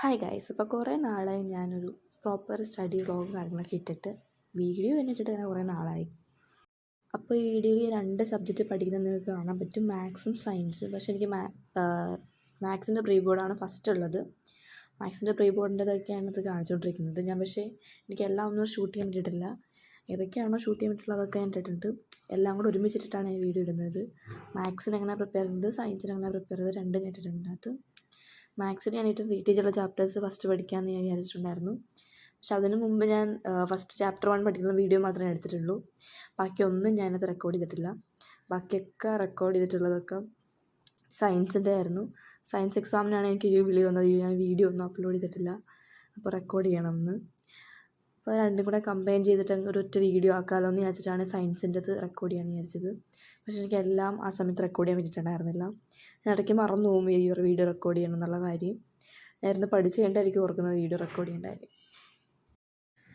Hi guys, ഇപ്പോൾ കുറേ നാളായി ഞാനൊരു പ്രോപ്പർ സ്റ്റഡി വ്ളോഗും കാര്യങ്ങളൊക്കെ ഇട്ടിട്ട് വീഡിയോ ഇട്ടിട്ട് തന്നെ കുറേ നാളായി. അപ്പോൾ ഈ വീഡിയോയിൽ 2 സബ്ജക്റ്റ് പഠിക്കുന്നത് നിങ്ങൾക്ക് കാണാൻ പറ്റും, മാത്സും സയൻസും. പക്ഷേ എനിക്ക് മാത്സിൻ്റെ പ്രീ ബോർഡാണ് ഫസ്റ്റ് ഉള്ളത്. മാത്സിൻ്റെ പ്രീ ബോർഡിൻ്റെതൊക്കെയാണ് ഇത് കാണിച്ചുകൊണ്ടിരിക്കുന്നത്. പക്ഷേ എനിക്ക് എല്ലാം ഒന്നും ഷൂട്ട് ചെയ്യാൻ പറ്റിയിട്ടില്ല. ഏതൊക്കെയാണോ ഷൂട്ട് ചെയ്യാൻ പറ്റുള്ളത് അതൊക്കെ ഞാൻ ഇട്ടിട്ടുണ്ട്. എല്ലാം കൂടെ ഒരുമിച്ചിട്ടിട്ടാണ് ഈ വീഡിയോ ഇടുന്നത്. മാത്സിന് എങ്ങനെ പ്രിപ്പയർ ചെയ്യുന്നത്, സയൻസിന് എങ്ങനെ പ്രിപ്പയർ ചെയ്തത്, രണ്ടും ഞാൻ ഇട്ടിട്ടുണ്ട്. അത് മാത്സിന് ഞാൻ ഏറ്റവും വെയിറ്റേജുള്ള ചാപ്റ്റേഴ്സ് ഫസ്റ്റ് പഠിക്കാമെന്ന് ഞാൻ വിചാരിച്ചിട്ടുണ്ടായിരുന്നു. പക്ഷെ അതിന് മുമ്പ് ഞാൻ ഫസ്റ്റ് ചാപ്റ്റർ 1 പഠിക്കുന്ന വീഡിയോ മാത്രമേ എടുത്തിട്ടുള്ളൂ. ബാക്കിയൊന്നും ഞാനത് റെക്കോർഡ് ചെയ്തിട്ടില്ല. ബാക്കിയൊക്കെ റെക്കോർഡ് ചെയ്തിട്ടുള്ളതൊക്കെ സയൻസിൻ്റെ ആയിരുന്നു. സയൻസ് എക്സാമിനാണ് എനിക്ക് വിളി വന്നത്, ഞാൻ വീഡിയോ ഒന്നും അപ്ലോഡ് ചെയ്തിട്ടില്ല. അപ്പോൾ റെക്കോർഡ് ചെയ്യണമെന്ന്. അപ്പോൾ രണ്ടും കൂടെ കമ്പൈൻ ചെയ്തിട്ട് ഒരൊറ്റ വീഡിയോ ആക്കാമല്ലോ എന്ന് വിചാരിച്ചിട്ടാണ് സയൻസിൻ്റെത് റെക്കോർഡ് ചെയ്യാമെന്ന് വിചാരിച്ചത്. പക്ഷേ എനിക്കെല്ലാം ആ സമയത്ത് റെക്കോർഡ് ചെയ്യാൻ പറ്റിയിട്ടുണ്ടായിരുന്നില്ല. ഞാൻ ഇടയ്ക്ക് മറന്നു പോകും ഈ ഒരു വീഡിയോ റെക്കോർഡ് ചെയ്യണം എന്നുള്ള കാര്യം. നേരത്തെ പഠിച്ച് കഴിഞ്ഞിട്ടായിരിക്കും ഓർക്കുന്നത് വീഡിയോ റെക്കോർഡ് ചെയ്യേണ്ട കാര്യം.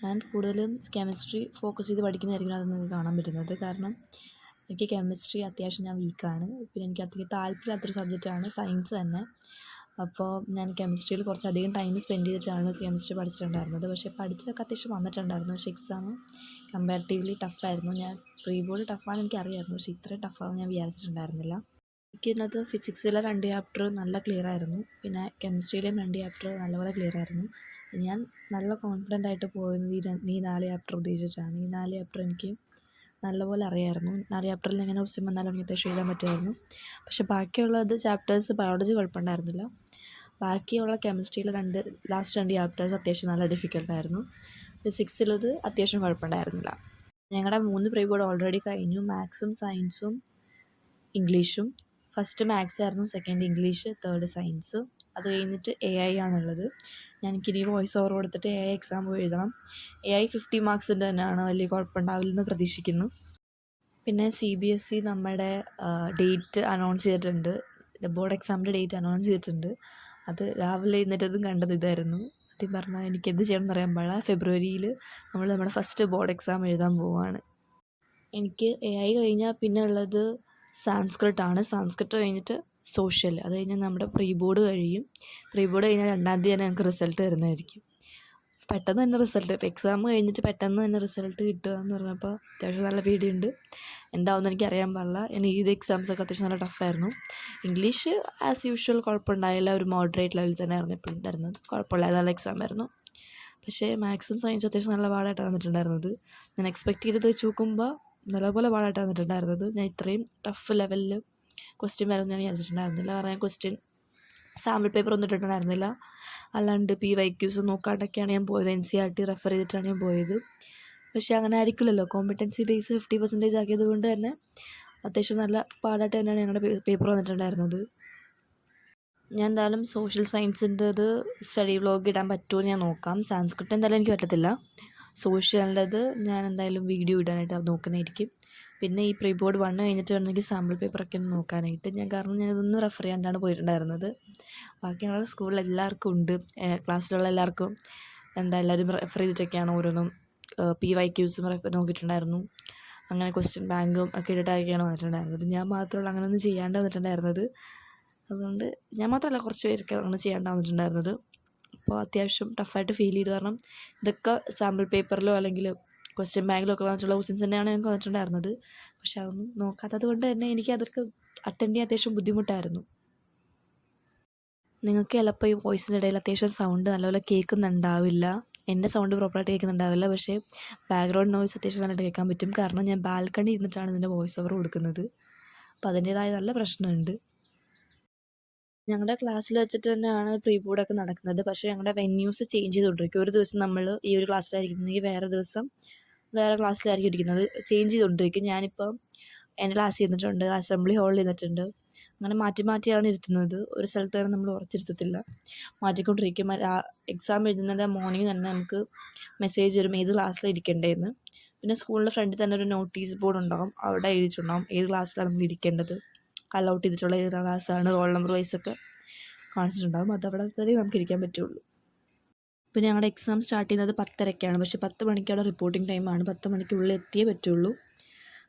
ഞാൻ കൂടുതലും കെമിസ്ട്രി ഫോക്കസ് ചെയ്ത് പഠിക്കുന്നതായിരിക്കും അത് നിങ്ങൾക്ക് കാണാൻ പറ്റുന്നത്. കാരണം എനിക്ക് കെമിസ്ട്രി അത്യാവശ്യം ഞാൻ വീക്കാണ്. പിന്നെ എനിക്ക് അധികം താല്പര്യമില്ലാത്തൊരു സബ്ജക്റ്റാണ് സയൻസ് തന്നെ. അപ്പോൾ ഞാൻ കെമിസ്ട്രിയിൽ കുറച്ചധികം ടൈം സ്പെൻഡ് ചെയ്തിട്ടാണ് കെമിസ്ട്രി പഠിച്ചിട്ടുണ്ടായിരുന്നത്. പക്ഷേ പഠിച്ചതൊക്കെ അത്യാവശ്യം വന്നിട്ടുണ്ടായിരുന്നു. പക്ഷേ എക്സാം കമ്പാരിറ്റീവ്ലി ടഫായിരുന്നു. ഞാൻ പ്രീ ബോർഡ് ടഫാണെന്ന് എനിക്കറിയാമായിരുന്നു, പക്ഷേ ഇത്രയും ടഫാണെന്ന് ഞാൻ വിചാരിച്ചിട്ടുണ്ടായിരുന്നില്ല. എനിക്കിതിനകത്ത് ഫിസിക്സിലെ 2 ചാപ്റ്റർ നല്ല ക്ലിയർ ആയിരുന്നു. പിന്നെ കെമിസ്ട്രിയിലെയും 2 ചാപ്റ്റർ നല്ലപോലെ ക്ലിയർ ആയിരുന്നു. ഞാൻ നല്ല കോൺഫിഡൻ്റ് ആയിട്ട് പോയത് ഈ 4 ചാപ്റ്റർ ഉദ്ദേശിച്ചിട്ടാണ്. ഈ 4 ചാപ്റ്റർ എനിക്ക് നല്ലപോലെ അറിയാമായിരുന്നു. 4 ചാപ്റ്ററിൽ എങ്ങനെ ക്വസ്റ്റ്യൻ വന്നാലും എനിക്ക് അത്യാവശ്യം എഴുതാൻ പറ്റുമായിരുന്നു. പക്ഷേ ബാക്കിയുള്ളത് ചാപ്റ്റേഴ്സ് ബയോളജി കുഴപ്പമുണ്ടായിരുന്നില്ല. ബാക്കിയുള്ള കെമിസ്ട്രിയിലെ ലാസ്റ്റ് 2 ചാപ്റ്റേഴ്സ് അത്യാവശ്യം നല്ല ഡിഫിക്കൽട്ടായിരുന്നു. ഫിസിക്സിലത് അത്യാവശ്യം കുഴപ്പമുണ്ടായിരുന്നില്ല. ഞങ്ങളുടെ 3 പ്രീ ബോർഡ് ഓൾറെഡി കഴിഞ്ഞു. മാത്സും സയൻസും ഇംഗ്ലീഷും. ഫസ്റ്റ് മാത്സ് ആയിരുന്നു, സെക്കൻഡ് ഇംഗ്ലീഷ്, തേർഡ് സയൻസ്. അത് കഴിഞ്ഞിട്ട് AI ആണുള്ളത്. എനിക്കിനി വോയിസ് ഓവർ കൊടുത്തിട്ട് AI എക്സാം പോയി എഴുതണം. AI 50 മാർക്സിൻ്റെ തന്നെയാണ്, വലിയ കുഴപ്പമുണ്ടാവില്ലെന്ന് പ്രതീക്ഷിക്കുന്നു. പിന്നെ CBSE നമ്മുടെ ഡേറ്റ് അനൗൺസ് ചെയ്തിട്ടുണ്ട്. ബോർഡ് എക്സാമിൻ്റെ ഡേറ്റ് അനൗൺസ് ചെയ്തിട്ടുണ്ട്. അത് രാവിലെ എഴുന്നേറ്റതും കണ്ടത് ഇതായിരുന്നു. സത്യം പറഞ്ഞാൽ എനിക്ക് എന്ത് ചെയ്യണമെന്ന് അറിയാൻ പാടില്ല. ഫെബ്രുവരിയിൽ നമ്മൾ നമ്മുടെ ഫസ്റ്റ് ബോർഡ് എക്സാം എഴുതാൻ പോവുകയാണ്. എനിക്ക് AI കഴിഞ്ഞാൽ പിന്നെ ഉള്ളത് സാൻസ്ക്രിറ്റാണ്. സാൻസ്ക്രിറ്റ് കഴിഞ്ഞിട്ട് സോഷ്യൽ. അത് കഴിഞ്ഞാൽ നമ്മുടെ പ്രീ ബോർഡ് കഴിയും. പ്രീ ബോർഡ് കഴിഞ്ഞാൽ 2-ാം തീയതി തന്നെ ഞങ്ങൾക്ക് റിസൾട്ട് വരുന്നതായിരിക്കും. പെട്ടെന്ന് തന്നെ റിസൾട്ട്, ഇപ്പോൾ എക്സാം കഴിഞ്ഞിട്ട് പെട്ടെന്ന് തന്നെ റിസൾട്ട് കിട്ടുക എന്ന് പറഞ്ഞപ്പോൾ അത്യാവശ്യം നല്ല പേടിയുണ്ട്. എന്താവുമെന്ന് എനിക്കറിയാൻ പാടില്ല. ഇത് എക്സാംസൊക്കെ അത്യാവശ്യം നല്ല ടഫായിരുന്നു. ഇംഗ്ലീഷ് ആസ് യൂഷ്വൽ കുഴപ്പമുണ്ടായില്ല, ഒരു മോഡറേറ്റ് ലെവലിൽ തന്നെ ആയിരുന്നു എപ്പോഴും ഉണ്ടായിരുന്നത്. കുഴപ്പമില്ല, നല്ല എക്സാം ആയിരുന്നു. പക്ഷേ മാത്സും സയൻസും അത്യാവശ്യം നല്ല പാടായിട്ടാണ് വന്നിട്ടുണ്ടായിരുന്നത്. ഞാൻ എക്സ്പെക്ട് ചെയ്തത് വെച്ച് നോക്കുമ്പോൾ നല്ലപോലെ പാടായിട്ടാണ് വന്നിട്ടുണ്ടായിരുന്നത്. ഞാൻ ഇത്രയും ടഫ് ലെവലിൽ ക്വസ്റ്റ്യൻ വരുമെന്ന് ഞാൻ വിചാരിച്ചിട്ടുണ്ടായിരുന്നില്ല. കാരണം ക്വസ്റ്റ്യൻ സാമ്പിൾ പേപ്പർ ഒന്നും ഇട്ടിട്ടുണ്ടായിരുന്നില്ല. അല്ലാണ്ട് PYQs നോക്കാണ്ടൊക്കെയാണ് ഞാൻ പോയത്. NCERT റെഫർ ചെയ്തിട്ടാണ് ഞാൻ പോയത്. പക്ഷേ അങ്ങനെ ആയിരിക്കില്ലല്ലോ. കോമ്പറ്റൻസി ബേസ് 50% ആക്കിയത് കൊണ്ട് തന്നെ അത്യാവശ്യം നല്ല പാടായിട്ട് തന്നെയാണ് ഞങ്ങളുടെ പേപ്പർ വന്നിട്ടുണ്ടായിരുന്നത്. ഞാൻ എന്തായാലും സോഷ്യൽ സയൻസിൻ്റെത് സ്റ്റഡി വ്ളോഗ് ഇടാൻ പറ്റുമോ ഞാൻ നോക്കാം. സാൻസ്ക്രിറ്റ് എന്തായാലും എനിക്ക് പറ്റത്തില്ല. സോഷ്യലിൻ്റെത് ഞാൻ എന്തായാലും വീഡിയോ ഇടാനായിട്ട് നോക്കുന്നതായിരിക്കും. പിന്നെ ഈ പ്രീ ബോർഡ് 1 കഴിഞ്ഞിട്ട് വേണമെങ്കിൽ സാമ്പിൾ പേപ്പറൊക്കെ ഒന്ന് നോക്കാനായിട്ട്. കാരണം ഞാനിതൊന്നും റെഫർ ചെയ്യാണ്ടാണ് പോയിട്ടുണ്ടായിരുന്നത്. ബാക്കി ഞങ്ങളുടെ സ്കൂളിൽ എല്ലാവർക്കും ഉണ്ട്, ക്ലാസ്സിലുള്ള എല്ലാവർക്കും എല്ലാവരും റെഫർ ചെയ്തിട്ടൊക്കെയാണ് ഓരോന്നും PYQസും നോക്കിയിട്ടുണ്ടായിരുന്നു. അങ്ങനെ ക്വസ്റ്റ്യൻ ബാങ്കും ഒക്കെ ഇട്ടിട്ടൊക്കെയാണ് വന്നിട്ടുണ്ടായിരുന്നത്. ഞാൻ മാത്രമുള്ള അങ്ങനെയൊന്നും ചെയ്യാണ്ട് വന്നിട്ടുണ്ടായിരുന്നത്. അതുകൊണ്ട് ഞാൻ മാത്രമല്ല, കുറച്ച് പേരൊക്കെ അങ്ങനെ ചെയ്യാണ്ട് വന്നിട്ടുണ്ടായിരുന്നത്. അപ്പോൾ അത്യാവശ്യം ടഫായിട്ട് ഫീൽ ചെയ്തു. കാരണം ഇതൊക്കെ സാമ്പിൾ പേപ്പറിലോ അല്ലെങ്കിൽ ക്വസ്റ്റ്യൻ ബാങ്കിലോ ഒക്കെ വന്നിട്ടുള്ള ക്വസ്റ്റ്യൻസ് തന്നെയാണ് ഞങ്ങൾക്ക് വന്നിട്ടുണ്ടായിരുന്നത്. പക്ഷെ അതൊന്നും നോക്കാത്തത് കൊണ്ട് തന്നെ എനിക്ക് അതൊക്കെ അറ്റൻഡ് ചെയ്യാൻ അത്യാവശ്യം ബുദ്ധിമുട്ടായിരുന്നു. നിങ്ങൾക്ക് ചിലപ്പോൾ ഈ വോയിസിൻ്റെ ഇടയിൽ അത്യാവശ്യം സൗണ്ട് നല്ലപോലെ കേൾക്കുന്നുണ്ടാവില്ല. എൻ്റെ സൗണ്ട് പ്രോപ്പറായിട്ട് കേൾക്കുന്നുണ്ടാവില്ല. പക്ഷേ ബാക്ക്ഗ്രൗണ്ട് നോയ്സ് അത്യാവശ്യം നല്ലതായിട്ട് കേൾക്കാൻ പറ്റും. കാരണം ഞാൻ ബാൽക്കണി ഇരുന്നിട്ടാണ് ഇതിൻ്റെ വോയിസ് ഓവർ കൊടുക്കുന്നത്. അപ്പോൾ അതിൻ്റേതായ നല്ല പ്രശ്നമുണ്ട്. ഞങ്ങളുടെ ക്ലാസ്സിൽ വെച്ചിട്ട് തന്നെയാണ് പ്രീ ബോർഡൊക്കെ നടക്കുന്നത്. പക്ഷേ ഞങ്ങളുടെ വെന്യൂസ് ചേഞ്ച് ചെയ്തുകൊണ്ടിരിക്കും. ഒരു ദിവസം നമ്മൾ ഈ ഒരു ക്ലാസ്സിലായിരിക്കുന്നെങ്കിൽ വേറെ ദിവസം വേറെ ക്ലാസ്സിലായിരിക്കും ഇരിക്കുന്നത്. ചേഞ്ച് ചെയ്തുകൊണ്ടിരിക്കും. ഞാനിപ്പോൾ എൻ്റെ ക്ലാസ്സിൽ ഇരുന്നിട്ടുണ്ട്, അസംബ്ലി ഹാളിൽ ഇരുന്നിട്ടുണ്ട്. അങ്ങനെ മാറ്റി മാറ്റിയാണ് ഇരുത്തുന്നത്. ഒരു സ്ഥലത്ത് തന്നെ നമ്മൾ ഉറച്ചിരുത്തത്തില്ല, മാറ്റിക്കൊണ്ടിരിക്കും. എക്സാം എഴുതുന്നതിൻ്റെ മോർണിംഗ് തന്നെ നമുക്ക് മെസ്സേജ് വരും ഏത് ക്ലാസ്സിലാണ് ഇരിക്കേണ്ടതെന്ന്. പിന്നെ സ്കൂളിൻ്റെ ഫ്രണ്ടിൽ തന്നെ ഒരു നോട്ടീസ് ബോർഡ് ഉണ്ടാകും, അവിടെ എഴുതിയിട്ടുണ്ടാകും ഏത് ക്ലാസ്സിലാണ് നമ്മൾ ഇരിക്കേണ്ടത്, അലൗട്ട് ചെയ്തിട്ടുള്ള ഏത് ക്ലാസ്സാണ്, റോൾ നമ്പർ വൈസൊക്കെ കാണിച്ചിട്ടുണ്ടാകും. അതവിടെ തന്നെ നമുക്ക് ഇരിക്കാൻ പറ്റുള്ളൂ. പിന്നെ ഞങ്ങളുടെ എക്സാം സ്റ്റാർട്ട് ചെയ്യുന്നത് 10:30-ക്കാണ്. പക്ഷേ 10 മണിക്കുള്ള റിപ്പോർട്ടിംഗ് ടൈമാണ്. 10 മണിക്കുള്ളിൽ എത്തിയേ പറ്റുള്ളൂ.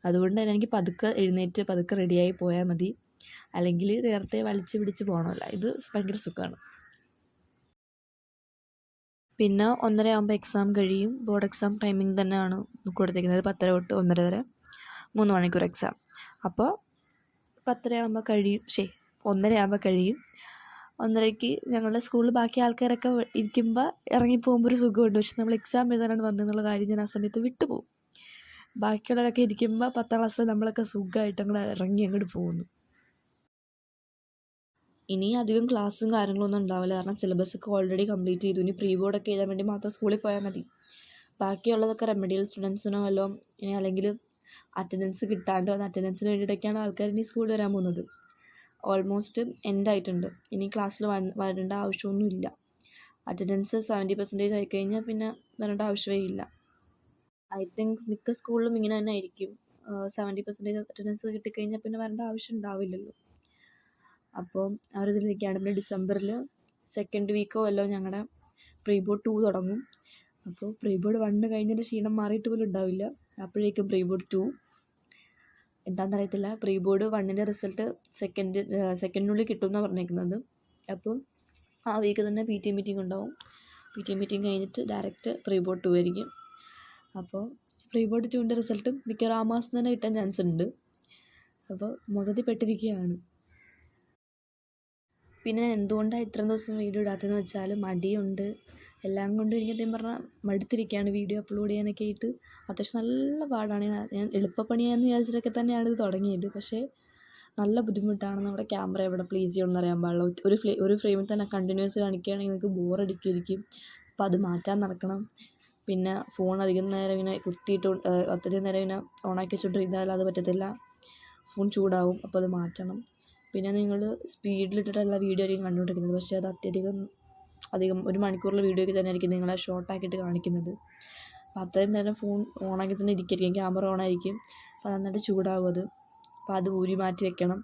അതുകൊണ്ട് തന്നെ എനിക്ക് പതുക്കെ എഴുന്നേറ്റ് പതുക്കെ റെഡിയായി പോയാൽ മതി. അല്ലെങ്കിൽ നേരത്തെ വലിച്ച് പിടിച്ച് പോകണമല്ലോ. ഇത് ഭയങ്കര സുഖമാണ്. പിന്നെ 1:30 ആകുമ്പോൾ എക്സാം കഴിയും. ബോർഡ് എക്സാം ടൈമിംഗ് തന്നെയാണ് കൊടുത്തിരിക്കുന്നത്, 10:30 തൊട്ട് 1:30 വരെ 3 മണിക്കൂർ എക്സാം. അപ്പോൾ 10:30 ആകുമ്പോൾ കഴിയും, 1:30 ആകുമ്പോൾ കഴിയും. 1:30ക്ക് ഞങ്ങളുടെ സ്കൂളിൽ ബാക്കി ആൾക്കാരൊക്കെ ഇരിക്കുമ്പോൾ ഇറങ്ങിപ്പോകുമ്പോൾ ഒരു സുഖമുണ്ട്. പക്ഷെ നമ്മൾ എക്സാം എഴുതാനാണ് വന്നതെന്നുള്ള കാര്യം ഞാൻ ആ സമയത്ത് വിട്ടുപോകും. ബാക്കിയുള്ളവരൊക്കെ ഇരിക്കുമ്പോൾ 10ാം ക്ലാസ്സിൽ നമ്മളൊക്കെ സുഖമായിട്ട് അങ്ങോട്ട് ഇറങ്ങി അങ്ങോട്ട് പോകുന്നു. ഇനി അധികം ക്ലാസ്സും കാര്യങ്ങളൊന്നും ഉണ്ടാവില്ല, കാരണം സിലബസൊക്കെ ഓൾറെഡി കംപ്ലീറ്റ് ചെയ്തു. ഇനി പ്രീ ബോർഡൊക്കെ എഴുതാൻ വേണ്ടി മാത്രം സ്കൂളിൽ പോയാൽ മതി. ബാക്കിയുള്ളതൊക്കെ റെമഡിയൽ സ്റ്റുഡൻസിനോ വല്ലതും ഇനി അല്ലെങ്കിൽ അറ്റൻഡൻസ് കിട്ടാണ്ടോ അറ്റൻഡൻസിന് വേണ്ടിയിട്ടൊക്കെയാണ് ആൾക്കാർ ഇനി സ്കൂളിൽ വരാൻ പോകുന്നത്. ഓൾമോസ്റ്റ് എൻഡായിട്ടുണ്ട്. ഇനി ക്ലാസ്സിൽ വരേണ്ട ആവശ്യമൊന്നുമില്ല. അറ്റൻഡൻസ് 70% ആയിക്കഴിഞ്ഞാൽ പിന്നെ വരേണ്ട ആവശ്യമേ ഇല്ല. ഐ തിങ്ക് മിക്ക സ്കൂളിലും ഇങ്ങനെ തന്നെ ആയിരിക്കും. 70% അറ്റൻഡൻസ് കിട്ടിക്കഴിഞ്ഞാൽ പിന്നെ വരേണ്ട ആവശ്യം ഉണ്ടാവില്ലല്ലോ. അപ്പോൾ ആ ഒരു ഇതിലിരിക്കുകയാണ്. പിന്നെ ഡിസംബറിൽ 2nd വീക്കോ വല്ലതും ഞങ്ങളുടെ പ്രീ ബോർഡ് 2 തുടങ്ങും. അപ്പോൾ പ്രീ ബോർഡ് 1 കഴിഞ്ഞതിൻ്റെ ക്ഷീണം മാറിയിട്ട് പോലും ഉണ്ടാവില്ല. അപ്പോഴേക്കും പ്രീ ബോർഡ് 2 എന്താണെന്നറിയത്തില്ല. പ്രീ ബോർഡ് 1ൻ്റെ റിസൾട്ട് സെക്കൻഡിനുള്ളിൽ കിട്ടുമെന്നാണ് പറഞ്ഞേക്കുന്നത്. അപ്പോൾ ആ വീക്ക് തന്നെ PTA മീറ്റിംഗ് ഉണ്ടാവും. PTA മീറ്റിംഗ് കഴിഞ്ഞിട്ട് ഡയറക്റ്റ് പ്രീ ബോർഡ് 2 ആയിരിക്കും. അപ്പോൾ പ്രീ ബോർഡ് 2ൻ്റെ റിസൾട്ടും മിക്കവാറും ആ മാസം തന്നെ കിട്ടാൻ ചാൻസ് ഉണ്ട്. അപ്പോൾ മൊത്തത്തിൽ പെട്ടിരിക്കുകയാണ്. പിന്നെ എന്തുകൊണ്ടാണ് ഇത്രയും ദിവസം വീഡിയോ ഇടാത്തതെന്ന് വെച്ചാൽ മടിയുണ്ട്. എല്ലാം കൊണ്ടും എനിക്ക് സത്യം പറഞ്ഞാൽ മടുത്തിരിക്കുകയാണ് വീഡിയോ അപ്ലോഡ് ചെയ്യാനൊക്കെ ആയിട്ട്. അത്യാവശ്യം നല്ല പാടാണ്. ഞാൻ എളുപ്പപ്പണിയാന്ന് വിചാരിച്ചിട്ടൊക്കെ തന്നെയാണ് ഇത് തുടങ്ങിയത്. പക്ഷേ നല്ല ബുദ്ധിമുട്ടാണ്. നമ്മുടെ ക്യാമറ എവിടെ പ്ലേസ് ചെയ്യണമെന്ന് അറിയാൻ പാടില്ല. ഒരു ഫ്രെയിമിൽ തന്നെ കണ്ടിന്യൂസ് കാണിക്കുകയാണെങ്കിൽ നിങ്ങൾക്ക് ബോറടിക്കുമായിരിക്കും. അപ്പോൾ അത് മാറ്റാൻ നടക്കണം. പിന്നെ ഫോൺ അധികം നേരം ഇങ്ങനെ കുത്തിയിട്ട് അത്രയും നേരം ഇങ്ങനെ ഓണാക്കി വെച്ചുകൊണ്ടിരുന്നാൽ അത് പറ്റത്തില്ല. ഫോൺ ചൂടാവും. അപ്പോൾ അത് മാറ്റണം. പിന്നെ നിങ്ങൾ സ്പീഡിലിട്ടിട്ടുള്ള വീഡിയോ ആയിരിക്കും കണ്ടുകൊണ്ടിരിക്കുന്നത്. പക്ഷേ അത് അധികം 1 മണിക്കൂറുള്ള വീഡിയോ ഒക്കെ തന്നെ ആയിരിക്കും നിങ്ങളെ ഷോർട്ടാക്കിയിട്ട് കാണിക്കുന്നത്. അപ്പോൾ അത്രയും നേരം ഫോൺ ഓണാക്കി തന്നെ ഇരിക്കുകയായിരിക്കും, ക്യാമറ ഓണായിരിക്കും. അപ്പോൾ നന്നായിട്ട് ചൂടാവും അത്. അപ്പോൾ അത് ഊരി മാറ്റി വെക്കണം.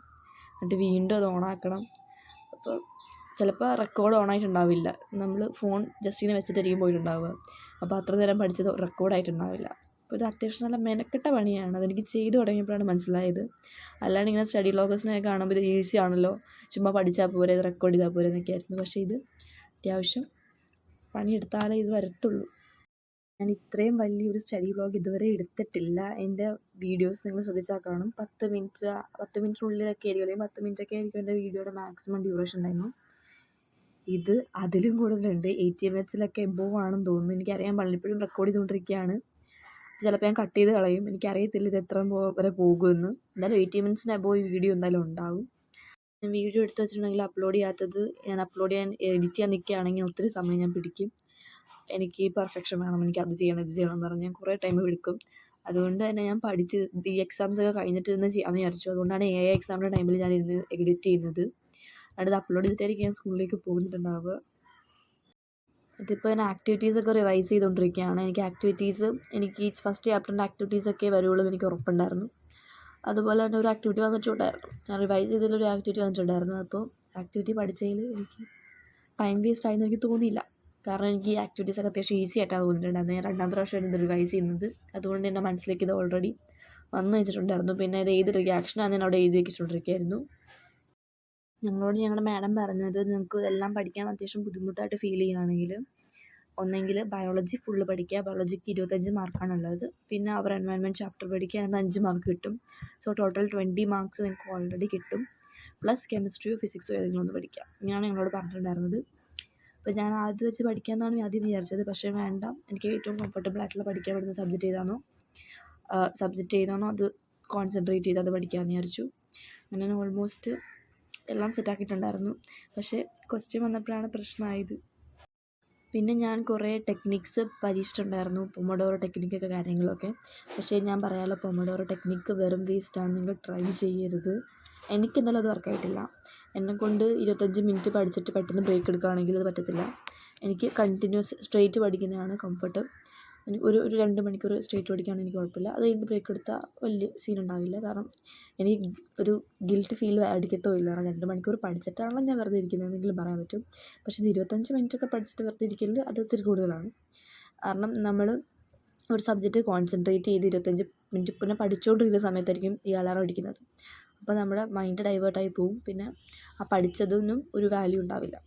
എന്നിട്ട് വീണ്ടും അത് ഓണാക്കണം. അപ്പോൾ ചിലപ്പോൾ റെക്കോർഡ് ഓണായിട്ടുണ്ടാവില്ല. നമ്മൾ ഫോൺ ജസ്റ്റ് ഇങ്ങനെ വെച്ചിട്ടായിരിക്കും പോയിട്ടുണ്ടാവുക. അപ്പോൾ അത്ര നേരം പഠിച്ചത് റെക്കോർഡായിട്ടുണ്ടാവില്ല. അപ്പോൾ ഇത് അത്യാവശ്യം നല്ല മെനക്കെട്ട പണിയാണ്. അതെനിക്ക് ചെയ്തു തുടങ്ങിയപ്പോഴാണ് മനസ്സിലായത്. അല്ലാണ്ട് ഇങ്ങനെ സ്റ്റഡി വ്ളോഗേഴ്സിനെയൊക്കെ കാണുമ്പോൾ ഇത് ഈസി ആണല്ലോ, ചുമ്മാ പഠിച്ചാൽ പോരെ, ഇത് റെക്കോർഡ് ചെയ്താൽ പോരെ എന്നൊക്കെ ആയിരുന്നു. പക്ഷേ ഇത് അത്യാവശ്യം പണിയെടുത്താലേ ഇത് വരത്തുള്ളൂ. ഞാൻ ഇത്രയും വലിയൊരു സ്റ്റഡി വ്ളോഗ് ഇതുവരെ എടുത്തിട്ടില്ല. എൻ്റെ വീഡിയോസ് നിങ്ങൾ ശ്രദ്ധിച്ചാൽ കാണും 10 മിനിറ്റിനുള്ളിലൊക്കെ ആയിരിക്കും, അല്ലെങ്കിൽ 10 മിനിറ്റൊക്കെ ആയിരിക്കും എൻ്റെ വീഡിയോയുടെ മാക്സിമം ഡ്യൂറേഷൻ ടൈം. ഇത് അതിലും കൂടുതലുണ്ട്. 80 minutesലൊക്കെ എബോവ് ആണെന്ന് തോന്നുന്നു. എനിക്കറിയാൻ പാടില്ല. ഇപ്പോഴും റെക്കോർഡ് ചെയ്തുകൊണ്ടിരിക്കുകയാണ്. ചിലപ്പോൾ ഞാൻ കട്ട് ചെയ്ത് കളയും. എനിക്കറിയത്തില്ല ഇത് എത്ര വരെ പോകുമെന്ന്. എന്തായാലും 80 minutesന് എബോവ് ഈ വീഡിയോ എന്തായാലും ഉണ്ടാവും. ഞാൻ വീഡിയോ എടുത്ത് വെച്ചിട്ടുണ്ടെങ്കിൽ അപ്ലോഡ് ചെയ്യാത്തത് ഞാൻ അപ്ലോഡ് ചെയ്യാൻ എഡിറ്റ് ചെയ്യാൻ നിൽക്കുകയാണെങ്കിൽ ഒത്തിരി സമയം ഞാൻ പിടിക്കും. എനിക്ക് പെർഫെക്ഷൻ വേണം, എനിക്ക് അത് ചെയ്യണം ഇത് ചെയ്യണം എന്ന് പറഞ്ഞ് ഞാൻ കുറേ ടൈം എടുക്കും. അതുകൊണ്ട് തന്നെ ഞാൻ പഠിച്ച് ഈ എക്സാംസൊക്കെ കഴിഞ്ഞിട്ട് ഇരുന്ന് ചെയ്യാമെന്ന് വിചാരിച്ചു. അതുകൊണ്ടാണ് AI എക്സാമിൻ്റെ ടൈമിൽ ഞാൻ ഇരുന്ന് എഡിറ്റ് ചെയ്യുന്നത്. അത് അപ്ലോഡ് ചെയ്തിട്ടായിരിക്കും ഞാൻ സ്കൂളിലേക്ക് പോകുന്നുണ്ടാവുക. ഇതിപ്പോൾ ഞാൻ ആക്ടിവിറ്റീസൊക്കെ റിവൈസ് ചെയ്തുകൊണ്ടിരിക്കുകയാണ്. എനിക്ക് ഫസ്റ്റ് ചാപ്റ്ററിൻ്റെ ആക്ടിവിറ്റീസൊക്കെ വരുള്ളൂ എന്ന് എനിക്ക് ഉറപ്പുണ്ടായിരുന്നു. അതുപോലെ തന്നെ ഒരു ആക്ടിവിറ്റി വന്നിട്ടുണ്ടായിരുന്നു. ഞാൻ റിവൈസ് ചെയ്തതിലൊരു ആക്ടിവിറ്റി വന്നിട്ടുണ്ടായിരുന്നു. അപ്പോൾ ആക്ടിവിറ്റി പഠിച്ചതിൽ എനിക്ക് ടൈം വേസ്റ്റ് ആയെന്ന് എനിക്ക് തോന്നിയില്ല. കാരണം എനിക്ക് ഈ ആക്ടിവിറ്റീസൊക്കെ അത്യാവശ്യം ഈസി ആയിട്ടാണ് തോന്നിയിട്ടുണ്ടായിരുന്നത്. ഞാൻ 2ാമത്തെ പ്രാവശ്യമായിരുന്നു ഇത് റിവൈസ് ചെയ്യുന്നത്. അതുകൊണ്ട് എൻ്റെ മനസ്സിലേക്ക് ഇത് ഓൾറെഡി വന്നു വെച്ചിട്ടുണ്ടായിരുന്നു. പിന്നെ ഇത് ഏത് റിയാക്ഷനാണ് ഞാൻ അവിടെ എഴുതി വെച്ചിട്ടുണ്ടിരിക്കുകയായിരുന്നു. ഞങ്ങളോട് ഞങ്ങളുടെ മാഡം പറഞ്ഞത്, നിങ്ങൾക്ക് ഇതെല്ലാം പഠിക്കാൻ അത്യാവശ്യം ബുദ്ധിമുട്ടായിട്ട് ഫീൽ ചെയ്യുകയാണെങ്കിൽ ഒന്നെങ്കിൽ ബയോളജി ഫുള്ള് പഠിക്കുക. ബയോളജിക്ക് 25 മാർക്കാണുള്ളത്. പിന്നെ അവർ എൻവയൺമെൻറ്റ് ചാപ്റ്റർ പഠിക്കുക, അതിന് 5 മാർക്ക് കിട്ടും. സോ ടോട്ടൽ 20 മാർക്സ് നിങ്ങൾക്ക് ഓൾറെഡി കിട്ടും. പ്ലസ് കെമിസ്ട്രിയോ ഫിസിക്സോ ഏതെങ്കിലും ഒന്ന് പഠിക്കുക. ഇങ്ങനെയാണ് ഞങ്ങളോട് പറഞ്ഞിട്ടുണ്ടായിരുന്നത്. അപ്പോൾ ഞാൻ ആദ്യം വെച്ച് പഠിക്കാമെന്നാണ് ആദ്യം വിചാരിച്ചത്. പക്ഷേ വേണ്ട, എനിക്ക് ഏറ്റവും കംഫർട്ടബിൾ ആയിട്ടുള്ള പഠിക്കാൻ പറ്റുന്ന സബ്ജക്റ്റ് ഏതാണോ അത് കോൺസെൻട്രേറ്റ് ചെയ്ത് അത് പഠിക്കാമെന്ന് വിചാരിച്ചു. അങ്ങനെ ഓൾമോസ്റ്റ് എല്ലാം സെറ്റാക്കിയിട്ടുണ്ടായിരുന്നു. പക്ഷേ ക്വസ്റ്റ്യൻ വന്നപ്പോഴാണ് പ്രശ്നമായത്. പിന്നെ ഞാൻ കുറേ ടെക്നിക്സ് പരീക്ഷിച്ചിട്ടുണ്ടായിരുന്നു, പൊമഡോറോ ടെക്നിക്കൊക്കെ കാര്യങ്ങളൊക്കെ. പക്ഷേ ഞാൻ പറയാമല്ലോ, പൊമഡോറോ ടെക്നിക്ക് വെറും വേസ്റ്റാണ്. നിങ്ങൾ ട്രൈ ചെയ്യരുത്. എനിക്കെന്തായാലും അത് വർക്കായിട്ടില്ല. എന്നെക്കൊണ്ട് 25 മിനിറ്റ് പഠിച്ചിട്ട് പെട്ടെന്ന് ബ്രേക്ക് എടുക്കുകയാണെങ്കിൽ അത് പറ്റത്തില്ല. എനിക്ക് കണ്ടിന്യൂസ് സ്ട്രെയിറ്റ് പഠിക്കുന്നതാണ് കംഫർട്ട്. ഒരു 2 മണിക്കൂർ സ്ട്രെയിറ്റ് പഠിക്കുകയാണെങ്കിൽ എനിക്ക് കുഴപ്പമില്ല. അത് കഴിഞ്ഞ് ബ്രേക്ക് എടുത്താൽ വലിയ സീൻ ഉണ്ടാവില്ല. കാരണം എനിക്ക് ഒരു ഗിൽറ്റ് ഫീൽ അടിക്കത്തുമില്ല. കാരണം 2 മണിക്കൂർ പഠിച്ചിട്ടാണല്ലോ ഞാൻ വെറുതെ ഇരിക്കുന്നതെന്നെങ്കിലും പറയാൻ പറ്റും. പക്ഷേ ഇത് 25 മിനിറ്റൊക്കെ പഠിച്ചിട്ട് വെറുതെ ഇരിക്കൽ അത് ഇത്തിരി കൂടുതലാണ്. കാരണം നമ്മൾ ഒരു സബ്ജക്റ്റ് കോൺസെൻട്രേറ്റ് ചെയ്ത് 25 മിനിറ്റ് പിന്നെ പഠിച്ചുകൊണ്ടിരിക്കുന്ന സമയത്തായിരിക്കും ഈ അലാറം അടിക്കുന്നത്. അപ്പോൾ നമ്മുടെ മൈൻഡ് ഡൈവേർട്ടായി പോവും. പിന്നെ ആ പഠിച്ചതൊന്നും ഒരു വാല്യൂ ഉണ്ടാവില്ല.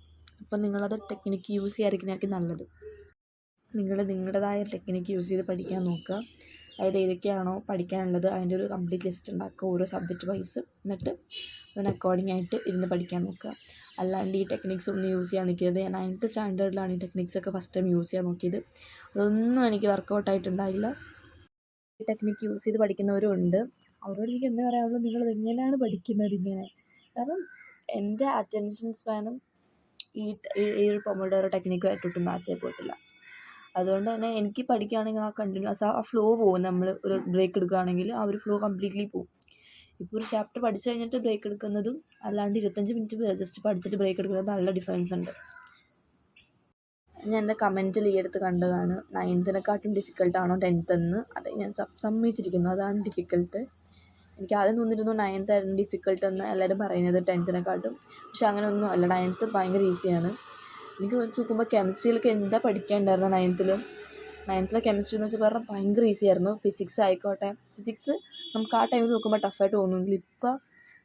അപ്പം നിങ്ങളത് ടെക്നിക്ക് യൂസ് ചെയ്യാതിരിക്കുന്നതായിരിക്കും നല്ലത്. നിങ്ങൾ നിങ്ങളുടേതായ ടെക്നിക്ക് യൂസ് ചെയ്ത് പഠിക്കാൻ നോക്കുക. അതായത് ഏതൊക്കെയാണോ പഠിക്കാനുള്ളത് അതിൻ്റെ ഒരു കംപ്ലീറ്റ് ലിസ്റ്റ് ഉണ്ടാക്കുക ഓരോ സബ്ജക്റ്റ് വൈസ്. എന്നിട്ട് അതിന് അക്കോർഡിംഗ് ആയിട്ട് ഇരുന്ന് പഠിക്കാൻ നോക്കുക. അല്ലാണ്ട് ഈ ടെക്നിക്സ് ഒന്നും യൂസ് ചെയ്യാൻ നിൽക്കരുത്. ഞാൻ 9th സ്റ്റാൻഡേർഡിലാണ് ഈ ടെക്നിക്സൊക്കെ ഫസ്റ്റ് ടൈം യൂസ് ചെയ്യാൻ നോക്കിയത്. അതൊന്നും എനിക്ക് വർക്കൗട്ടായിട്ടുണ്ടായില്ല. ഈ ടെക്നിക്ക് യൂസ് ചെയ്ത് പഠിക്കുന്നവരും ഉണ്ട്. അവരോട് എനിക്ക് എന്താ പറയാനുള്ളത്, നിങ്ങളത് എങ്ങനെയാണ് പഠിക്കുന്നത് ഇങ്ങനെ? കാരണം എൻ്റെ അറ്റൻഷൻ സ്പാനും ഈ ഒരു പൊമോഡോറോ ടെക്നിക്കുമായിട്ടൊട്ടും മാച്ച് ആയി പോകത്തില്ല. അതുകൊണ്ട് തന്നെ എനിക്ക് പഠിക്കുകയാണെങ്കിൽ ആ കണ്ടിന്യൂസ് ആ ഫ്ലോ പോകും. നമ്മൾ ഒരു ബ്രേക്ക് എടുക്കുകയാണെങ്കിൽ ആ ഒരു ഫ്ലോ കംപ്ലീറ്റ്ലി പോകും. ഇപ്പോൾ ഒരു ചാപ്റ്റർ പഠിച്ചു കഴിഞ്ഞിട്ട് ബ്രേക്ക് എടുക്കുന്നതും അല്ലാണ്ട് 25 മിനിറ്റ് ജസ്റ്റ് പഠിച്ചിട്ട് ബ്രേക്ക് എടുക്കുന്നതും നല്ല ഡിഫറൻസ് ഉണ്ട്. ഞാൻ എൻ്റെ കമൻറ്റിൽ ഈ അടുത്ത് കണ്ടതാണ് 9th ഡിഫിക്കൽട്ടാണോ 10th എന്ന്. അത് ഞാൻ സമ്മതിച്ചിരിക്കുന്നു, അതാണ് ഡിഫിക്കൽട്ട്. എനിക്ക് ആദ്യം തോന്നിയിരുന്നു 9th ആയിരുന്നു ഡിഫിക്കൽട്ട് എന്ന് എല്ലാവരും പറയുന്നത് 10th. പക്ഷെ അങ്ങനെ ഒന്നും അല്ല. 9th ഭയങ്കര ഈസിയാണ്. എനിക്ക് വെച്ച് നോക്കുമ്പോൾ കെമിസ്ട്രിയിലൊക്കെ എന്താ പഠിക്കാനുണ്ടായിരുന്നു 9th കെമിസ്ട്രി എന്ന് വെച്ചാൽ പറഞ്ഞാൽ ഭയങ്കര ഈസി ആയിരുന്നു. ഫിസിക്സ് ആയിക്കോട്ടെ, ഫിസിക്സ് നമുക്ക് ആ ടൈമിൽ നോക്കുമ്പോൾ ടഫായിട്ട് തോന്നുമെങ്കിൽ ഇപ്പോൾ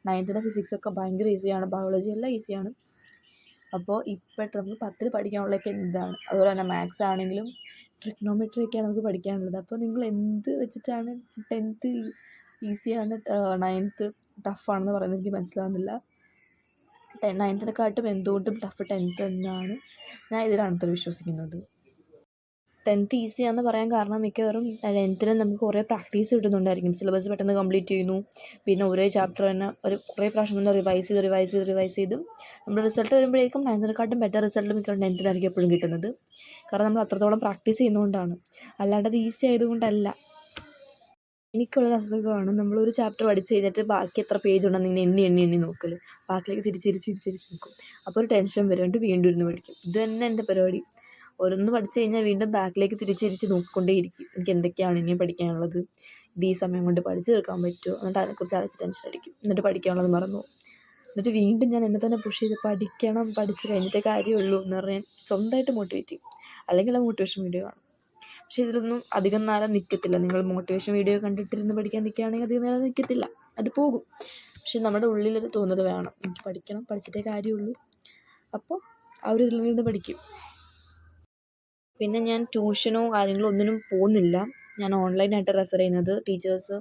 9th ഫിസിക്സൊക്കെ ഭയങ്കര ഈസിയാണ്. ബയോളജി എല്ലാം ഈസിയാണ്. അപ്പോൾ ഇപ്പോഴത്തെ നമുക്ക് 10th പഠിക്കാനുള്ളതൊക്കെ എന്താണ്. അതുപോലെ തന്നെ മാത്സ് ആണെങ്കിലും ട്രിഗ്നോമെട്രി ഒക്കെയാണ് നമുക്ക് പഠിക്കാനുള്ളത്. അപ്പോൾ നിങ്ങൾ എന്ത് വെച്ചിട്ടാണ് 10th ഈസിയാണ് 9th ടഫാണെന്ന് പറയുന്നത് എനിക്ക് മനസ്സിലാവുന്നില്ല. 9th എന്തുകൊണ്ടും ടഫ് 10th എന്നാണ് ഞാൻ ഇതിലാണ് വിശ്വസിക്കുന്നത്. 10th ഈസിയാണെന്ന് പറയാൻ കാരണം മിക്കവാറും 10th നമുക്ക് കുറേ പ്രാക്ടീസ് കിട്ടുന്നുണ്ടായിരിക്കും. സിലബസ് പെട്ടെന്ന് കംപ്ലീറ്റ് ചെയ്യുന്നു. പിന്നെ ഒരേ ചാപ്റ്റർ തന്നെ കുറേ പ്രാവശ്യം തന്നെ റിവൈസ് ചെയ്ത് നമ്മുടെ റിസൾട്ട് വരുമ്പോഴേക്കും 9th ബെറ്റർ റിസൾട്ട് മിക്കവാറും 10th എപ്പോഴും കിട്ടുന്നത്. കാരണം നമ്മൾ അത്രത്തോളം പ്രാക്ടീസ് ചെയ്യുന്നതുകൊണ്ടാണ്. അല്ലാണ്ട് അത് ഈസി ആയതുകൊണ്ടല്ല. എനിക്കുള്ളൊരു അസുഖമാണ് നമ്മളൊരു ചാപ്റ്റർ പഠിച്ച് കഴിഞ്ഞിട്ട് ബാക്കി എത്ര പേജ് ഉണ്ടെന്ന് ഇങ്ങനെ എണ്ണി നോക്കൽ. ബാക്കിലേക്ക് തിരിച്ച് നോക്കും. അപ്പോൾ ഒരു ടെൻഷൻ വരും. എന്നിട്ട് വീണ്ടും ഇരുന്ന് പഠിക്കും. ഇത് തന്നെ എൻ്റെ പരിപാടി. ഓരോന്ന് പഠിച്ചു കഴിഞ്ഞാൽ വീണ്ടും ബാക്കിലേക്ക് തിരിച്ച് നോക്കിക്കൊണ്ടേയിരിക്കും. എനിക്ക് എന്തൊക്കെയാണ് ഇനിയും പഠിക്കാനുള്ളത്, ഇത് ഈ സമയം കൊണ്ട് പഠിച്ച് തീർക്കാൻ പറ്റുമോ, എന്നിട്ട് അതിനെക്കുറിച്ച് ആലോചിച്ച് ടെൻഷൻ അടിക്കും. എന്നിട്ട് പഠിക്കാനുള്ളത് മറന്നു പോകും. എന്നിട്ട് വീണ്ടും ഞാൻ എന്നെ തന്നെ പുഷ് ചെയ്ത് പഠിച്ച് കഴിഞ്ഞിട്ടേ കാര്യമുള്ളൂ എന്ന് പറഞ്ഞാൽ സ്വന്തമായിട്ട് മോട്ടിവേറ്റ് ചെയ്യും. അല്ലെങ്കിൽ ആ മോട്ടിവേഷൻ വീഡിയോ കാണും. പക്ഷേ ഇതിലൊന്നും അധികം നേരം നിൽക്കത്തില്ല. നിങ്ങൾ മോട്ടിവേഷൻ വീഡിയോ കണ്ടിട്ടിരുന്ന് പഠിക്കാൻ നിൽക്കുകയാണെങ്കിൽ അധികം നേരം നിൽക്കത്തില്ല, അത് പോകും. പക്ഷെ നമ്മുടെ ഉള്ളിലത് തോന്നുന്നത് വേണം, എനിക്ക് പഠിക്കണം, പഠിച്ചിട്ടേ കാര്യമുള്ളൂ. അപ്പോൾ ആ ഒരു ഇതിൽ നിന്ന് പഠിക്കും. പിന്നെ ഞാൻ ട്യൂഷനോ കാര്യങ്ങളോ ഒന്നിനും പോകുന്നില്ല. ഞാൻ ഓൺലൈനായിട്ട് റെഫർ ചെയ്യുന്നത്. ടീച്ചേഴ്സ്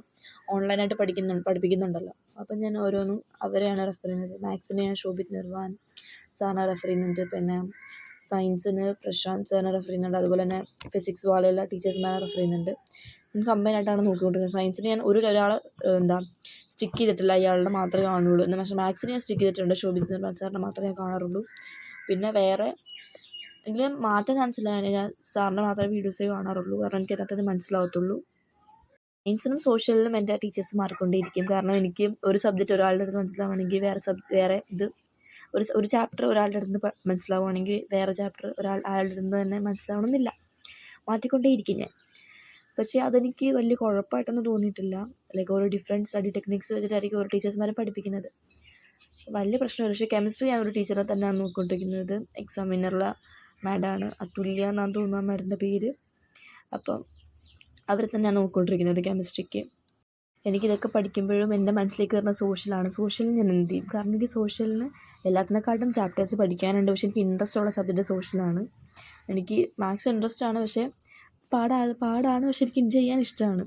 ഓൺലൈനായിട്ട് പഠിപ്പിക്കുന്നുണ്ടല്ലോ. അപ്പം ഞാൻ ഓരോന്നും അവരെയാണ് റെഫർ ചെയ്യുന്നത്. മാത്സിന് ഞാൻ ശോഭിത് നിർവാൻ സാറിനെ റെഫർ ചെയ്യുന്നുണ്ട്. പിന്നെ സയൻസിന് പ്രശാന്ത് സാറിനെ റെഫർ ചെയ്യുന്നുണ്ട്. അതുപോലെ തന്നെ ഫിസിക്സ് പോലെയുള്ള ടീച്ചേഴ്സ്മാരെ റെഫർ ചെയ്യുന്നുണ്ട്. ഞാൻ കമ്പൈനായിട്ടാണ് നോക്കിക്കൊണ്ടിരിക്കുന്നത്. സയൻസിന് ഞാൻ ഒരാളെ സ്റ്റിക്ക് ചെയ്തിട്ടില്ല, അയാളുടെ മാത്രമേ കാണുള്ളൂ. എന്നാൽ പക്ഷേ മാത്സിന് ഞാൻ സ്റ്റിക്ക് ചെയ്തിട്ടുണ്ട്. ശോഭിത് നിർവാൻ സാറിനെ മാത്രമേ ഞാൻ കാണാറുള്ളൂ. പിന്നെ വേറെ എങ്കിലും മാറ്റാൻ ചാൻസില്ല. ഞാൻ സാറിൻ്റെ മാത്രമേ വീഡിയോസേ കാണാറുള്ളൂ. കാരണം എനിക്ക് അതിനകത്ത് മനസ്സിലാവത്തുള്ളൂ. സയൻസിനും സോഷ്യലിനും എൻ്റെ ടീച്ചേഴ്സ് മാറിക്കൊണ്ടേയിരിക്കും. കാരണം എനിക്ക് ഒരു സബ്ജക്റ്റ് ഒരാളുടെ അടുത്ത് മനസ്സിലാവുകയാണെങ്കിൽ വേറെ ഇത് ഒരു ചാപ്റ്റർ ഒരാളുടെ അടുത്ത് മനസ്സിലാവുകയാണെങ്കിൽ വേറെ ചാപ്റ്റർ അയാളുടെ അടുത്ത് തന്നെ മനസ്സിലാവണമെന്നില്ല. മാറ്റിക്കൊണ്ടേയിരിക്കും ഞാൻ. പക്ഷേ അതെനിക്ക് വലിയ കുഴപ്പമായിട്ടൊന്നും തോന്നിയിട്ടില്ല. ലൈക്ക് ഓരോ ഡിഫറെൻറ്റ് സ്റ്റഡി ടെക്നിക്സ് വെച്ചിട്ടായിരിക്കും ഓരോ ടീച്ചേഴ്സ്മാരെ പഠിപ്പിക്കുന്നത്. വലിയ പ്രശ്നമില്ല. പക്ഷേ കെമിസ്ട്രി ഞാൻ ഒരു ടീച്ചറെ തന്നെയാണ് നോക്കിക്കൊണ്ടിരിക്കുന്നത്. എക്സാമിനറുള്ള മാഡമാണ്, അതുല്യ എന്നാണ് തോന്നുന്നു മാഡത്തിൻ്റെ പേര്. അപ്പം അവരെ തന്നെയാണ് നോക്കിക്കൊണ്ടിരിക്കുന്നത് കെമിസ്ട്രിക്ക്. എനിക്കിതൊക്കെ പഠിക്കുമ്പോഴും എൻ്റെ മനസ്സിലേക്ക് വരുന്ന സോഷ്യലാണ്. സോഷ്യലിന് ഞാൻ എന്ത് ചെയ്യും? കാരണം എനിക്ക് സോഷ്യലിന് എല്ലാത്തിനെക്കാട്ടും ചാപ്റ്റേഴ്സ് പഠിക്കാനുണ്ട്. പക്ഷേ എനിക്ക് ഇൻട്രസ്റ്റ് ഉള്ള സബ്ജക്റ്റ് സോഷ്യലാണ്. എനിക്ക് മാത്സ് ഇൻട്രസ്റ്റ് ആണ്, പക്ഷേ പാടാണ്. പക്ഷേ എനിക്ക് ചെയ്യാൻ ഇഷ്ടമാണ്.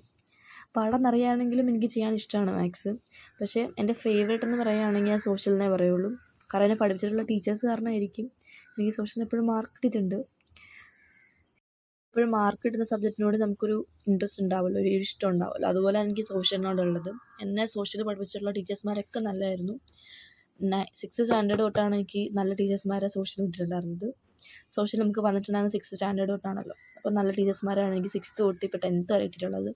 പാടാന്നറിയാണെങ്കിലും എനിക്ക് ചെയ്യാൻ ഇഷ്ടമാണ് മാത്സ്. പക്ഷേ എൻ്റെ ഫേവറേറ്റ് എന്ന് പറയുകയാണെങ്കിൽ ഞാൻ സോഷ്യലിനെ പറയുള്ളൂ. കാരണം എന്നെ പഠിപ്പിച്ചിട്ടുള്ള ടീച്ചേഴ്സ് കാരണമായിരിക്കും എനിക്ക് സോഷ്യലിന് എപ്പോഴും മാർക്ക് കിട്ടിയിട്ടുണ്ട്. എപ്പോഴും മാർക്ക് കിട്ടുന്ന സബ്ജക്റ്റിനോട് നമുക്കൊരു ഇൻട്രസ്റ്റ് ഉണ്ടാവുമല്ലോ, ഒരു ഇഷ്ടം ഉണ്ടാവുമല്ലോ. അതുപോലെ എനിക്ക് സോഷ്യലിനോടുള്ളത്. എന്നെ സോഷ്യൽ പഠിപ്പിച്ചിട്ടുള്ള ടീച്ചേഴ്സ്മാരൊക്കെ നല്ലതായിരുന്നു. 6th സ്റ്റാൻഡേർഡ് തൊട്ടാണ് എനിക്ക് നല്ല ടീച്ചേഴ്സ്മാരെ സോഷ്യൽ കിട്ടിയിട്ടുണ്ടായിരുന്നത്. സോഷ്യൽ നമുക്ക് വന്നിട്ടുണ്ടായിരുന്നത് 6th സ്റ്റാൻഡേർഡ് തൊട്ടാണല്ലോ. അപ്പോൾ നല്ല ടീച്ചേഴ്സ്മാരാണ് എനിക്ക് 6th തൊട്ട് ഇപ്പോൾ 10th വരെ കിട്ടിയിട്ടുള്ളത്.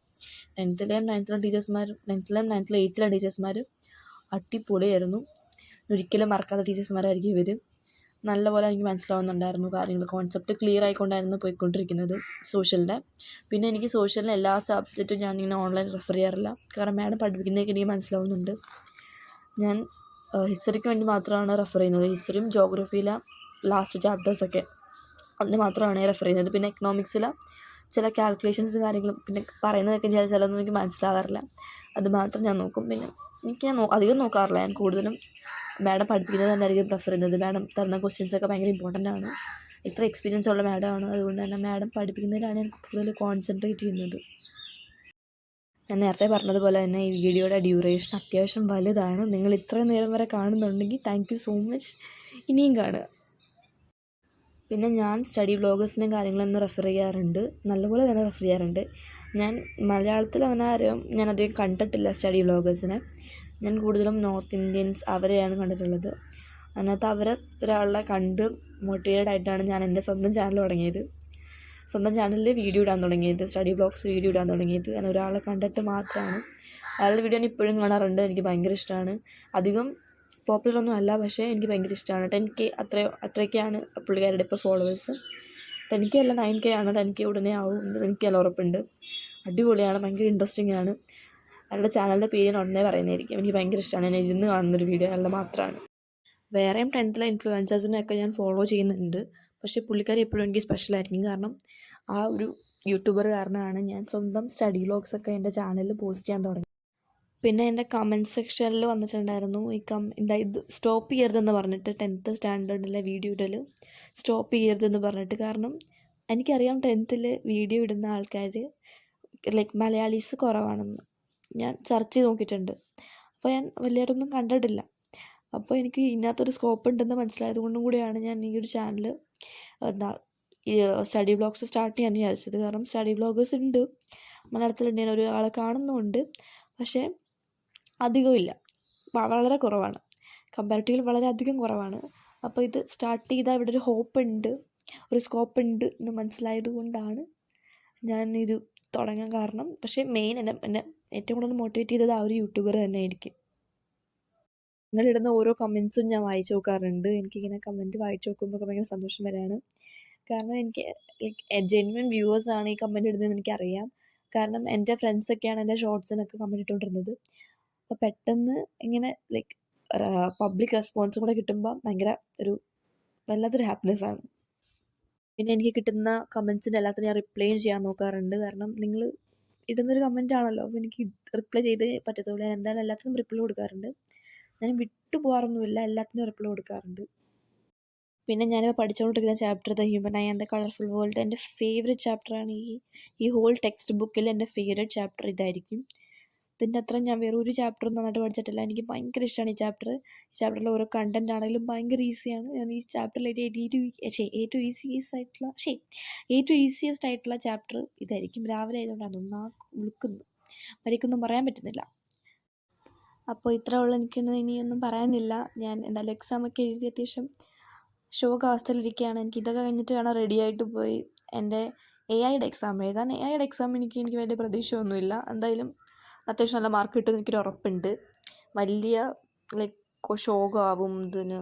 10th-ലെയും 9th-ലെയും ടീച്ചേഴ്സ്മാർ 8th-ലെയും ടീച്ചേഴ്സ്മാർ അടിപൊളിയായിരുന്നു. ഒരിക്കലും മറക്കാത്ത ടീച്ചേഴ്സ്മാരായിരിക്കും ഇവർ. നല്ലപോലെ എനിക്ക് മനസ്സിലാവുന്നുണ്ടായിരുന്നു കാര്യങ്ങൾ. കോൺസെപ്റ്റ് ക്ലിയർ ആയിക്കൊണ്ടായിരുന്നു പോയിക്കൊണ്ടിരിക്കുന്നത് സോഷ്യലിൻ്റെ. പിന്നെ എനിക്ക് സോഷ്യലിന് എല്ലാ സബ്ജക്റ്റും ഞാനിങ്ങനെ ഓൺലൈൻ റെഫർ ചെയ്യാറില്ല. കാരണം മാഡം പഠിപ്പിക്കുന്നതൊക്കെ എനിക്ക് മനസ്സിലാവുന്നുണ്ട്. ഞാൻ ഹിസ്റ്ററിക്ക് വേണ്ടി മാത്രമാണ് റെഫർ ചെയ്യുന്നത്. ഹിസ്റ്ററിയും ജോഗ്രഫിയിലെ ലാസ്റ്റ് ചാപ്റ്റേഴ്സൊക്കെ അതിന് മാത്രമാണ് റെഫർ ചെയ്യുന്നത്. പിന്നെ എക്കണോമിക്സിലെ ചില കാൽക്കുലേഷൻസ് കാര്യങ്ങളും പിന്നെ പറയുന്നതൊക്കെ ചിലതൊന്നും എനിക്ക് മനസ്സിലാകാറില്ല. അത് മാത്രം ഞാൻ നോക്കും. പിന്നെ ഞാൻ അധികം നോക്കാറില്ല. ഞാൻ കൂടുതലും മാഡം പഠിപ്പിക്കുന്നത് തന്നെയായിരിക്കും പ്രിഫർ ചെയ്യുന്നത്. മാഡം തരുന്ന ക്വസ്റ്റ്യൻസൊക്കെ ഭയങ്കര ഇമ്പോർട്ടൻ്റ് ആണ്. ഇത്ര എക്സ്പീരിയൻസ് ഉള്ള മാഡമാണ്. അതുകൊണ്ട് തന്നെ മാഡം പഠിപ്പിക്കുന്നതിലാണ് ഞാൻ കൂടുതൽ കോൺസെൻട്രേറ്റ് ചെയ്യുന്നത്. ഞാൻ നേരത്തെ പറഞ്ഞതുപോലെ തന്നെ ഈ വീഡിയോയുടെ ഡ്യൂറേഷൻ അത്യാവശ്യം വലുതാണ്. നിങ്ങൾ ഇത്രയും നേരം വരെ കാണുന്നുണ്ടെങ്കിൽ താങ്ക് യു സോ മച്ച്. ഇനിയും കാണുക. പിന്നെ ഞാൻ സ്റ്റഡി വ്ളോഗേഴ്സിനും കാര്യങ്ങളൊന്നും റെഫർ ചെയ്യാറുണ്ട്, നല്ലപോലെ തന്നെ റെഫർ ചെയ്യാറുണ്ട്. ഞാൻ മലയാളത്തിൽ അങ്ങനെ ആരും ഞാനധികം കണ്ടിട്ടില്ല സ്റ്റഡി വ്ളോഗേഴ്സിനെ. ഞാൻ കൂടുതലും നോർത്ത് ഇന്ത്യൻസ് അവരെയാണ് കണ്ടിട്ടുള്ളത്. അതിനകത്ത് ഒരാളെ കണ്ട് മോട്ടിവേറ്റഡ് ആയിട്ടാണ് ഞാൻ എൻ്റെ സ്വന്തം ചാനൽ തുടങ്ങിയത്. സ്വന്തം ചാനലിൽ വീഡിയോ ഇടാൻ തുടങ്ങിയത്, സ്റ്റഡി വ്ളോഗ്സ് വീഡിയോ ഇടാൻ തുടങ്ങിയത് ഞാൻ ഒരാളെ കണ്ടിട്ട് മാത്രമാണ്. അയാളുടെ വീഡിയോ ഞാൻ ഇപ്പോഴും കാണാറുണ്ട്. എനിക്ക് ഭയങ്കര ഇഷ്ടമാണ്. അധികം പോപ്പുലറൊന്നും അല്ല, പക്ഷേ എനിക്ക് ഭയങ്കര ഇഷ്ടമാണ്. 10K അത്രയൊക്കെയാണ് പുള്ളിക്കാരുടെ ഇപ്പോൾ ഫോളോവേഴ്സ്. 10K അല്ല 9K ആണ്. 10K ഉടനെ ആവും, എനിക്ക് നല്ല ഉറപ്പുണ്ട്. അടിപൊളിയാണ്, ഭയങ്കര ഇൻട്രസ്റ്റിംഗ് ആണ്. അയാളുടെ ചാനലിൻ്റെ പേര് ഞാൻ ഉടനെ പറയുന്നതായിരിക്കും. എനിക്ക് ഭയങ്കര ഇഷ്ടമാണ്. ഞാൻ ഇരുന്ന് കാണുന്നൊരു വീഡിയോ അയാളുടെ മാത്രമാണ്. വേറെയും 10th ഇൻഫ്ലുവൻസേഴ്സിനെയൊക്കെ ഞാൻ ഫോളോ ചെയ്യുന്നുണ്ട്. പക്ഷേ പുള്ളിക്കാരി എപ്പോഴും എനിക്ക് സ്പെഷ്യലായിരിക്കും. കാരണം ആ ഒരു യൂട്യൂബർ കാരണമാണ് ഞാൻ സ്വന്തം സ്റ്റഡി വ്ളോഗ്സൊക്കെ എൻ്റെ ചാനലിൽ പോസ്റ്റ് ചെയ്യാൻ തുടങ്ങി. പിന്നെ എൻ്റെ കമൻറ്റ് സെക്ഷനിൽ വന്നിട്ടുണ്ടായിരുന്നു ഇത് സ്റ്റോപ്പ് ചെയ്യരുതെന്ന് പറഞ്ഞിട്ട്, 10th സ്റ്റാൻഡേർഡിലെ വീഡിയോ ഇടൽ സ്റ്റോപ്പ് ചെയ്യരുതെന്ന് പറഞ്ഞിട്ട്. കാരണം എനിക്കറിയാം 10th വീഡിയോ ഇടുന്ന ആൾക്കാർ മലയാളീസ് കുറവാണെന്ന്. ഞാൻ സെർച്ച് ചെയ്ത് നോക്കിയിട്ടുണ്ട്. അപ്പോൾ ഞാൻ വലിയവരൊന്നും കണ്ടിട്ടില്ല. അപ്പോൾ എനിക്ക് ഇതിനകത്തൊരു സ്കോപ്പ് ഉണ്ടെന്ന് മനസ്സിലായത് കൊണ്ടും കൂടിയാണ് ഞാൻ ഈ ഒരു ചാനൽ ഈ സ്റ്റഡി വ്ളോഗ്സ് സ്റ്റാർട്ട് ചെയ്യാൻ വിചാരിച്ചത്. കാരണം സ്റ്റഡി വ്ളോഗേഴ്സ് ഉണ്ട് മലയാളത്തിലുണ്ട്, ഞാൻ ഒരാളെ കാണുന്നുമുണ്ട്. പക്ഷേ അധികമില്ല, വളരെ കുറവാണ്. കമ്പാരിറ്റീവ്ലി വളരെയധികം കുറവാണ്. അപ്പോൾ ഇത് സ്റ്റാർട്ട് ചെയ്താൽ ഇവിടെ ഒരു ഹോപ്പ് ഉണ്ട്, ഒരു സ്കോപ്പ് ഉണ്ട് എന്ന് മനസ്സിലായത് കൊണ്ടാണ് ഞാൻ ഇത് തുടങ്ങാൻ കാരണം. പക്ഷേ മെയിൻ എന്നെ ഏറ്റവും കൂടുതൽ മോട്ടിവേറ്റ് ചെയ്തത് ആ ഒരു യൂട്യൂബർ തന്നെ ആയിരിക്കും. നിങ്ങളിടുന്ന ഓരോ കമൻസും ഞാൻ വായിച്ചു നോക്കാറുണ്ട്. എനിക്കിങ്ങനെ കമൻറ്റ് വായിച്ചു നോക്കുമ്പോൾ ഭയങ്കര സന്തോഷം വരാണ്. കാരണം എനിക്ക് ജെന്യുവൻ വ്യൂവേഴ്സാണ് ഈ കമൻറ്റ് ഇടുന്നതെന്ന് എനിക്കറിയാം. കാരണം എൻ്റെ ഫ്രണ്ട്സൊക്കെയാണ് എൻ്റെ ഷോർട്സിനൊക്കെ കമൻറ്റ് ഇട്ടുകൊണ്ടിരുന്നത്. അപ്പോൾ പെട്ടെന്ന് ഇങ്ങനെ പബ്ലിക് റെസ്പോൺസും കൂടെ കിട്ടുമ്പോൾ ഭയങ്കര വല്ലാത്തൊരു ഹാപ്പിനെസ്സാണ്. പിന്നെ എനിക്ക് കിട്ടുന്ന കമൻസിൻ്റെ എല്ലാത്തിനും ഞാൻ റിപ്ലൈയും ചെയ്യാൻ നോക്കാറുണ്ട്. കാരണം നിങ്ങൾ ഇടുന്നൊരു കമൻ്റ് ആണല്ലോ, അപ്പോൾ എനിക്ക് റിപ്ലൈ ചെയ്തേ പറ്റത്തുള്ളൂ. ഞാൻ എന്തായാലും എല്ലാത്തിനും റിപ്ലൈ കൊടുക്കാറുണ്ട്. ഞാൻ വിട്ടു പോകാറൊന്നുമില്ല, എല്ലാത്തിനും റിപ്ലൈ കൊടുക്കാറുണ്ട്. പിന്നെ ഞാനിപ്പോൾ പഠിച്ചുകൊണ്ടിരിക്കുന്ന chapter the human I and the colourful world എൻ്റെ ഫേവറേറ്റ് ചാപ്റ്ററാണ്. ഈ ഹോൾ ടെക്സ്റ്റ് ബുക്കിൽ എൻ്റെ ഫേവറേറ്റ് ചാപ്റ്റർ ഇതായിരിക്കും. ഇതിൻ്റെ അത്ര ഞാൻ വേറെ ഒരു ചാപ്റ്ററും നന്നായിട്ട് പഠിച്ചിട്ടില്ല. എനിക്ക് ഭയങ്കര ഇഷ്ടമാണ് ഈ ചാപ്റ്റർ. ഈ ചാപ്റ്ററിൽ ഓരോ കണ്ടൻറ് ആണെങ്കിലും ഭയങ്കര ഈസിയാണ്. ഞാൻ ഈ ചാപ്റ്ററിൽ ഏറ്റവും ഈസിയസ്റ്റ് ആയിട്ടുള്ള ചാപ്റ്റർ ഇതായിരിക്കും. രാവിലെ ആയതുകൊണ്ട് അതൊന്നും മരിക്കൊന്നും പറയാൻ പറ്റുന്നില്ല. അപ്പോൾ ഇത്ര ഉള്ള എനിക്കൊന്നും ഇനിയൊന്നും പറയാനില്ല. ഞാൻ എന്തായാലും എക്സാമൊക്കെ എഴുതി അത്യാവശ്യം ശോകാവസ്ഥയിലിരിക്കുകയാണ്. എനിക്ക് ഇതൊക്കെ കഴിഞ്ഞിട്ട് വേണം റെഡിയായിട്ട് പോയി എൻ്റെ AI എക്സാം എഴുതാൻ. AI എക്സാം എനിക്ക് വലിയ പ്രതീക്ഷയൊന്നുമില്ല. എന്തായാലും അത്യാവശ്യം നല്ല മാർക്ക് കിട്ടുമെന്ന് എനിക്കൊരു ഉറപ്പുണ്ട്. വലിയ ശോകമാവും ഇതിന്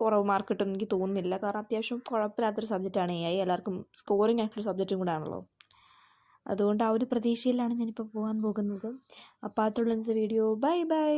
കുറവ് മാർക്ക് കിട്ടുമെന്ന് എനിക്ക് തോന്നുന്നില്ല. കാരണം അത്യാവശ്യം കുഴപ്പമില്ലാത്തൊരു സബ്ജക്റ്റാണ് AI. എല്ലാവർക്കും സ്കോറിങ് ആയിട്ടുള്ള സബ്ജക്റ്റും കൂടെ ആണല്ലോ. അതുകൊണ്ട് ആ ഒരു പ്രതീക്ഷയിലാണ് ഞാനിപ്പോൾ പോകാൻ പോകുന്നത്. അപ്പോൾ അതുള്ള ഇന്നത്തെ വീഡിയോ. Bye bye.